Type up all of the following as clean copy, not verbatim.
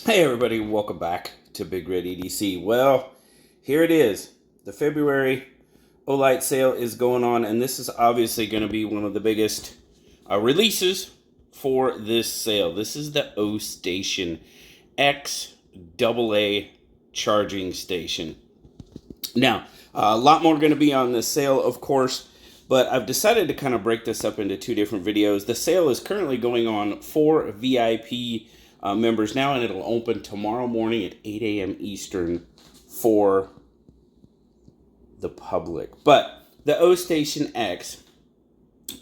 Hey everybody, welcome back to BigRedEDC. Well, here it is. The February Olight sale is going on, and this is obviously going to be one of the biggest releases for this sale. This is the Ostation X AA charging station. Now, a lot more going to be on this sale, of course, but I've decided to kind of break this up into two different videos. The sale is currently going on for VIP members now, and it'll open tomorrow morning at 8 a.m. Eastern for the public. But the Ostation X,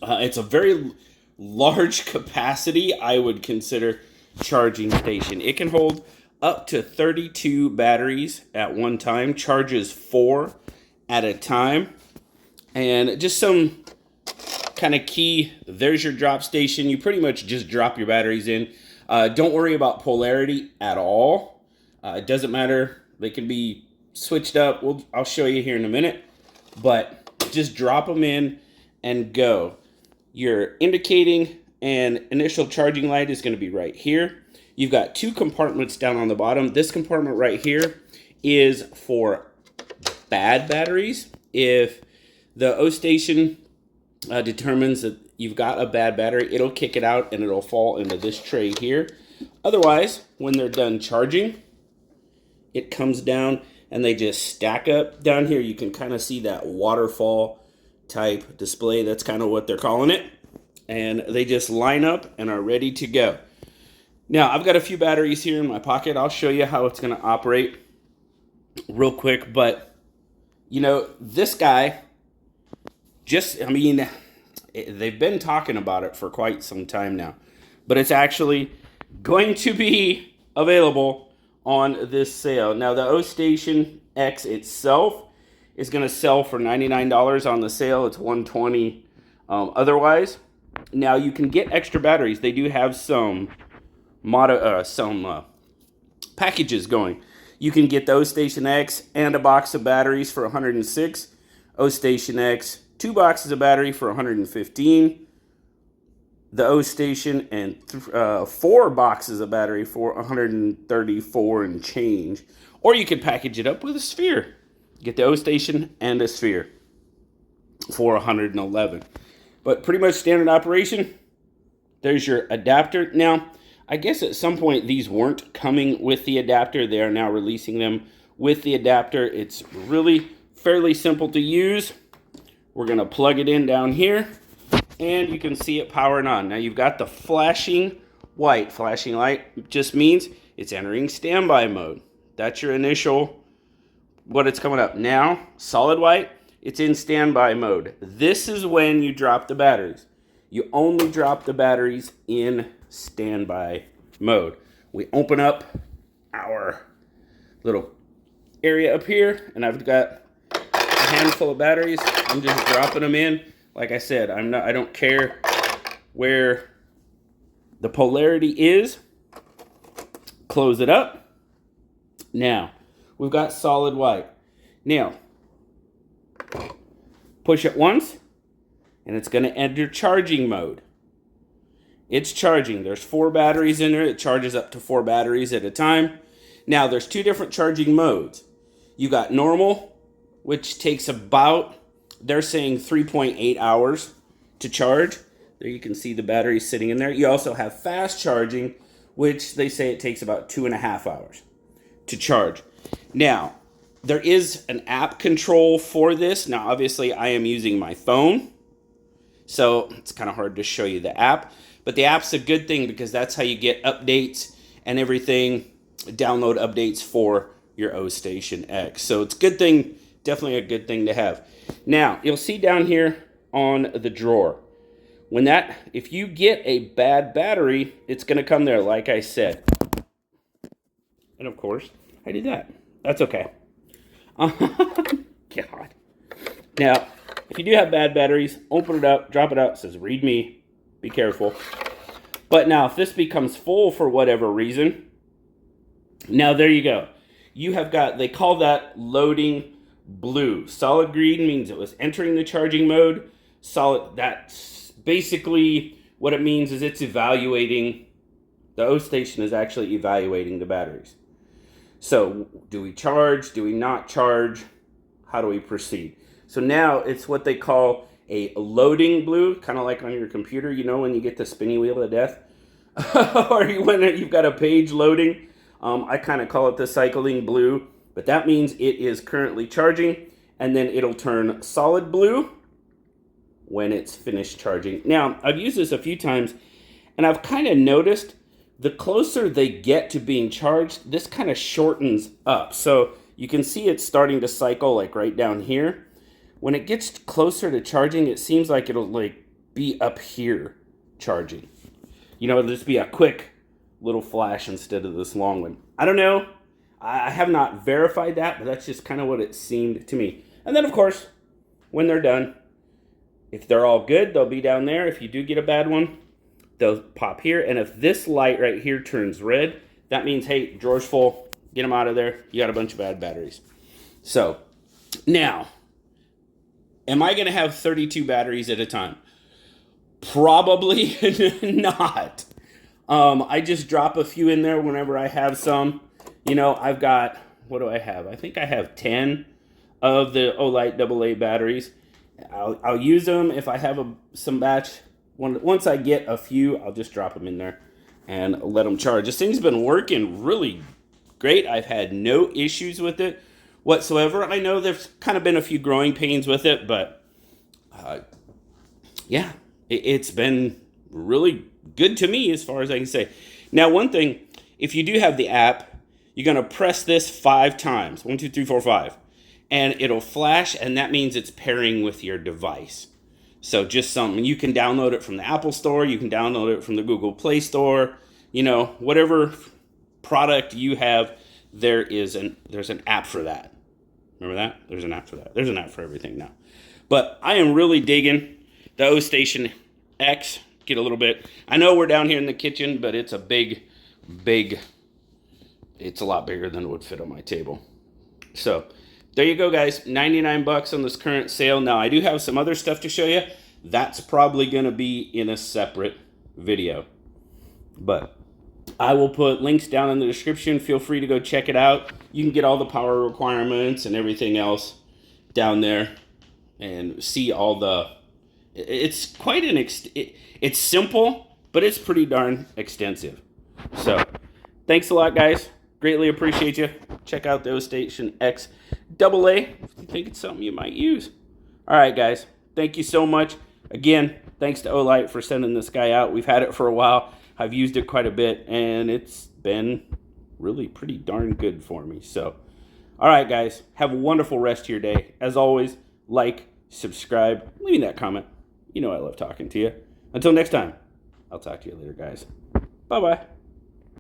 it's a very large capacity, I would consider, charging station. It can hold up to 32 batteries at one time, charges 4 at a time. And just some kind of key, there's your drop station. You pretty much just drop your batteries in. Don't worry about polarity at all. It doesn't matter. They can be switched up. I'll show you here in a minute. But just drop them in and go. Your indicating and initial charging light is going to be right here. You've got two compartments down on the bottom. This compartment right here is for bad batteries. If the Ostation determines that you've got a bad battery, it'll kick it out and it'll fall into this tray here. Otherwise, when they're done charging, it comes down and they just stack up. Down here, you can kind of see that waterfall type display. That's kind of what they're calling it. And they just line up and are ready to go. Now, I've got a few batteries here in my pocket. I'll show you how it's going to operate real quick. But, you know, this guy, they've been talking about it for quite some time now. But it's actually going to be available on this sale. Now, the Ostation X itself is going to sell for $99 on the sale. It's $120 otherwise. Now, you can get extra batteries. They do have some packages going. You can get the Ostation X and a box of batteries for $106. Ostation X, 2 boxes of battery for $115. The Ostation and 4 boxes of battery for $134 and change. Or you could package it up with a sphere. Get the Ostation and a sphere for $111. But pretty much standard operation. There's your adapter. Now, I guess at some point these weren't coming with the adapter. They are now releasing them with the adapter. It's really fairly simple to use. We're going to plug it in down here, and you can see it powering on. Now, you've got the flashing white. Flashing light just means it's entering standby mode. That's your initial, what it's coming up. Now, solid white, it's in standby mode. This is when you drop the batteries. You only drop the batteries in standby mode. We open up our little area up here, and I've got a handful of batteries. I'm just dropping them in. Like I said, I don't care where the polarity is. Close it up. Now, we've got solid white. Now, push it once, and it's going to enter charging mode. It's charging. There's 4 batteries in there. It charges up to 4 batteries at a time. Now, there's 2 different charging modes. You got normal, which takes about, they're saying 3.8 hours to charge. There you can see the battery sitting in there. You also have fast charging, which they say it takes about 2.5 hours to charge. Now, there is an app control for this. Now, obviously, I am using my phone, so it's kind of hard to show you the app. But the app's a good thing because that's how you get updates and everything, download updates for your Ostation X. So it's a good thing, definitely a good thing to have. Now, you'll see down here on the drawer, if you get a bad battery, it's going to come there, like I said. And of course, I did that. That's okay. God. Now, if you do have bad batteries, open it up, drop it out. It says, read me. Be careful. But now, if this becomes full for whatever reason, now there you go. You have got, they call that loading blue. Solid green means it was entering the charging mode. Solid, that's basically what it means is it's evaluating The Ostation is actually evaluating the batteries. So do we charge? Do we not charge? How do we proceed? So now it's what they call a loading blue, kind of like on your computer, you know, when you get the spinny wheel of death, or when you've got a page loading. I kind of call it the cycling blue, but that means it is currently charging, and then it'll turn solid blue when it's finished charging. Now, I've used this a few times, and I've kind of noticed the closer they get to being charged, this kind of shortens up. So you can see it's starting to cycle like right down here. When it gets closer to charging, it seems like it'll like be up here charging. You know, it'll just be a quick little flash instead of this long one. I don't know. I have not verified that, but that's just kind of what it seemed to me. And then, of course, when they're done, if they're all good, they'll be down there. If you do get a bad one, they'll pop here. And if this light right here turns red, that means, hey, drawer's full. Get them out of there. You got a bunch of bad batteries. So, now, am I going to have 32 batteries at a time? Probably not. I just drop a few in there whenever I have some. You know, I've got, what do I have? I think I have 10 of the Olight AA batteries. I'll use them if I have some batch. Once I get a few, I'll just drop them in there and let them charge. This thing's been working really great. I've had no issues with it whatsoever. I know there's kind of been a few growing pains with it, but yeah, it's been really good to me as far as I can say. Now, one thing, if you do have the app, you're going to press this 5 times. 1, 2, 3, 4, 5. And it'll flash, and that means it's pairing with your device. So just something, you can download it from the Apple Store, you can download it from the Google Play Store, you know, whatever product you have, there's an app for that. Remember that? There's an app for that. There's an app for everything now. But I am really digging the Ostation X. Get a little bit, I know we're down here in the kitchen, but it's a big, it's a lot bigger than would fit on my table. So there you go, guys. 99 bucks on this current sale. Now, I do have some other stuff to show you. That's probably going to be in a separate video. But I will put links down in the description. Feel free to go check it out. You can get all the power requirements and everything else down there and see all the... It's quite an... It's simple, but it's pretty darn extensive. So, thanks a lot, guys. Greatly appreciate you. Check out the Ostation X AA if you think it's something you might use. All right, guys. Thank you so much. Again, thanks to Olight for sending this guy out. We've had it for a while. I've used it quite a bit, and it's been really pretty darn good for me. So, all right, guys. Have a wonderful rest of your day. As always, like, subscribe, leave me that comment. You know I love talking to you. Until next time, I'll talk to you later, guys. Bye-bye.